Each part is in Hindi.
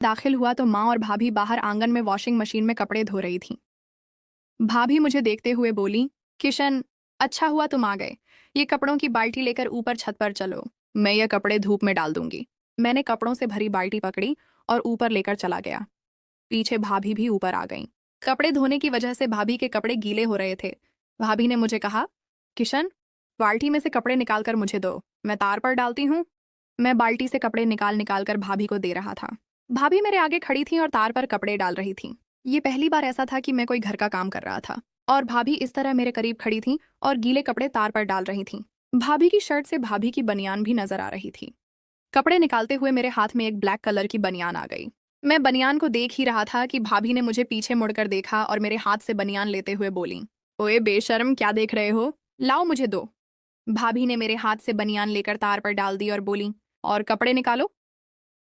दाखिल हुआ तो माँ और भाभी बाहर आंगन में वॉशिंग मशीन में कपड़े धो रही थीं। भाभी मुझे देखते हुए बोली, किशन, अच्छा हुआ तुम आ गए। ये कपड़ों की बाल्टी लेकर ऊपर छत पर चलो, मैं ये कपड़े धूप में डाल दूंगी। मैंने कपड़ों से भरी बाल्टी पकड़ी और ऊपर लेकर चला गया। पीछे भाभी भी ऊपर आ गईं। कपड़े धोने की वजह से भाभी के कपड़े गीले हो रहे थे। भाभी ने मुझे कहा, किशन, बाल्टी में से कपड़े निकाल कर मुझे दो, मैं तार पर डालती हूँ। मैं बाल्टी से कपड़े निकाल निकाल कर भाभी को दे रहा था। भाभी मेरे आगे खड़ी थी और तार पर कपड़े डाल रही थी। ये पहली बार ऐसा था कि मैं कोई घर का काम कर रहा था और भाभी इस तरह मेरे करीब खड़ी थी और गीले कपड़े तार पर डाल रही थी। भाभी की शर्ट से भाभी की बनियान भी नजर आ रही थी। कपड़े निकालते हुए मेरे हाथ में एक ब्लैक कलर की बनियान आ गई। मैं बनियान को देख ही रहा था कि भाभी ने मुझे पीछे मुड़कर देखा और मेरे हाथ से बनियान लेते हुए बोली, ओए बेशर्म, क्या देख रहे हो, लाओ मुझे दो। भाभी ने मेरे हाथ से बनियान लेकर तार पर डाल दी और बोली, और कपड़े निकालो।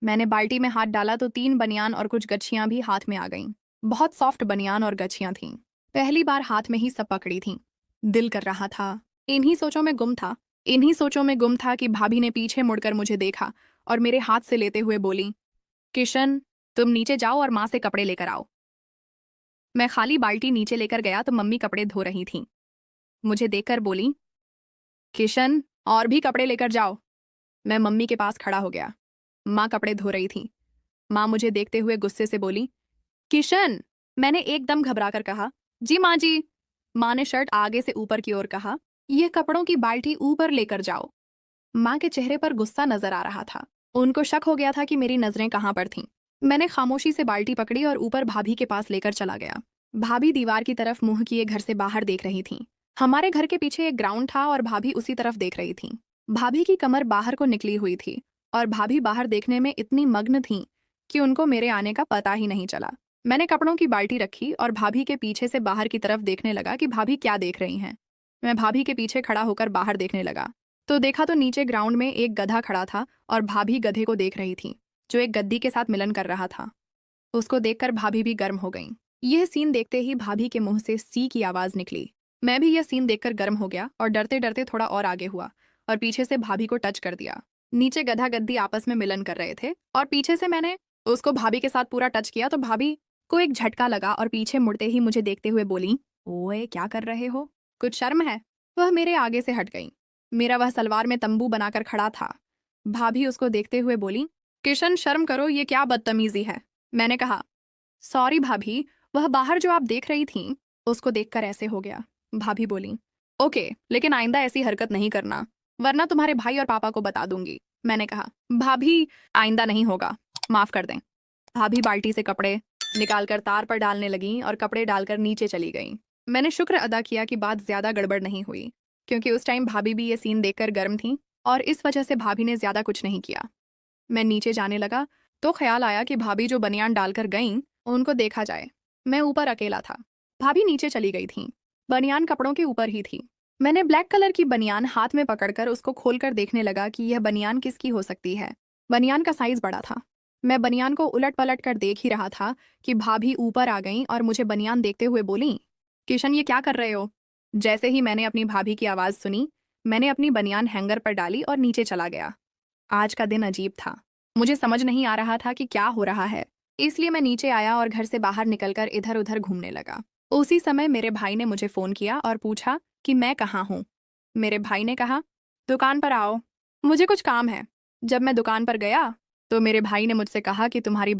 मैंने बाल्टी में हाथ डाला तो 3 बनियान और कुछ गच्छियां भी हाथ में आ गईं। बहुत सॉफ्ट बनियान और गच्छियां थीं। पहली बार हाथ में ही सब पकड़ी थीं। दिल कर रहा था। इन्हीं सोचों में गुम था। इन्हीं सोचों में गुम था कि भाभी ने पीछे मुड़कर मुझे देखा और मेरे हाथ से लेते हुए बोली, किशन, तुम नीचे जाओ और माँ से कपड़े लेकर आओ। मैं खाली बाल्टी नीचे लेकर गया तो मम्मी कपड़े धो रही थीं। मुझे देखकर बोली, किशन, और भी कपड़े लेकर जाओ। मैं मम्मी के पास खड़ा हो गया। माँ कपड़े धो रही थी। माँ मुझे देखते हुए गुस्से से बोली, किशन। मैंने एकदम घबरा कर कहा, जी माँ जी। माँ ने शर्ट आगे से ऊपर की ओर कहा, यह कपड़ों की बाल्टी ऊपर लेकर जाओ। माँ के चेहरे पर गुस्सा नजर आ रहा था। उनको शक हो गया था कि मेरी नजरें कहाँ पर थीं। मैंने खामोशी से बाल्टी पकड़ी और ऊपर भाभी के पास लेकर चला गया। भाभी दीवार की तरफ मुंह किए घर से बाहर देख रही थीं। हमारे घर के पीछे एक ग्राउंड था और भाभी उसी तरफ देख रही थीं। भाभी की कमर बाहर को निकली हुई थी और भाभी बाहर देखने में इतनी मग्न थीं कि उनको मेरे आने का पता ही नहीं चला। मैंने कपड़ों की बाल्टी रखी और भाभी के पीछे से बाहर की तरफ देखने लगा कि भाभी क्या देख रही हैं। मैं भाभी के पीछे खड़ा होकर बाहर देखने लगा तो देखा तो नीचे ग्राउंड में एक गधा खड़ा था और भाभी गधे को देख रही थी, जो एक गद्दी के साथ मिलन कर रहा था। उसको देखकर भाभी भी गर्म हो गईं। यह सीन देखते ही भाभी के मुंह से सी की आवाज निकली। मैं भी यह सीन देखकर गर्म हो गया और डरते डरते थोड़ा और आगे हुआ और पीछे से भाभी को टच कर दिया। नीचे गधा गद्दी आपस में मिलन कर रहे थे और पीछे से मैंने उसको भाभी के साथ पूरा टच किया तो भाभी को एक झटका लगा और पीछे मुड़ते ही मुझे देखते हुए बोली, ओए क्या कर रहे हो, कुछ शर्म है। वह मेरे आगे से हट गई। मेरा वह सलवार में तंबू बनाकर खड़ा था। भाभी उसको देखते हुए बोली, किशन, शर्म करो, ये क्या बदतमीजी है। मैंने कहा, सॉरी भाभी, वह बाहर जो आप देख रही थीं उसको देखकर ऐसे हो गया। भाभी बोली, ओके, लेकिन आइंदा ऐसी हरकत नहीं करना, वरना तुम्हारे भाई और पापा को बता दूंगी। मैंने कहा, भाभी, आइंदा नहीं होगा, माफ कर दें। भाभी बाल्टी से कपड़े निकालकर तार पर डालने लगी और कपड़े डालकर नीचे चली गईं। मैंने शुक्र अदा किया कि बात ज्यादा गड़बड़ नहीं हुई, क्योंकि उस टाइम भाभी भी ये सीन देखकर गर्म थी और इस वजह से भाभी ने ज्यादा कुछ नहीं किया। मैं नीचे जाने लगा तो ख्याल आया कि भाभी जो बनियान डालकर गईं उनको देखा जाए। मैं ऊपर अकेला था। भाभी नीचे चली गई थीं। बनियान कपड़ों के ऊपर ही थी। मैंने ब्लैक कलर की बनियान हाथ में पकड़कर उसको खोलकर देखने लगा कि यह बनियान किसकी हो सकती है। बनियान का साइज बड़ा था। मैं बनियान को उलट पलट कर देख ही रहा था कि भाभी ऊपर आ गईं और मुझे बनियान देखते हुए बोली, किशन, ये क्या कर रहे हो। जैसे ही मैंने अपनी भाभी की आवाज़ सुनी, मैंने अपनी बनियान हैंगर पर डाली और नीचे चला गया। आज का दिन अजीब था। मुझे समझ नहीं आ रहा था कि क्या हो रहा है, इसलिए मैं नीचे आया और घर से बाहर निकलकर इधर उधर घूमने लगा। उसी समय मेरे भाई ने मुझे फ़ोन किया और पूछा कि मैं कहाँ हूँ। मेरे भाई ने कहा, दुकान पर आओ, मुझे कुछ काम है। जब मैं दुकान पर गया तो मेरे भाई ने मुझसे कहा कि तुम्हारी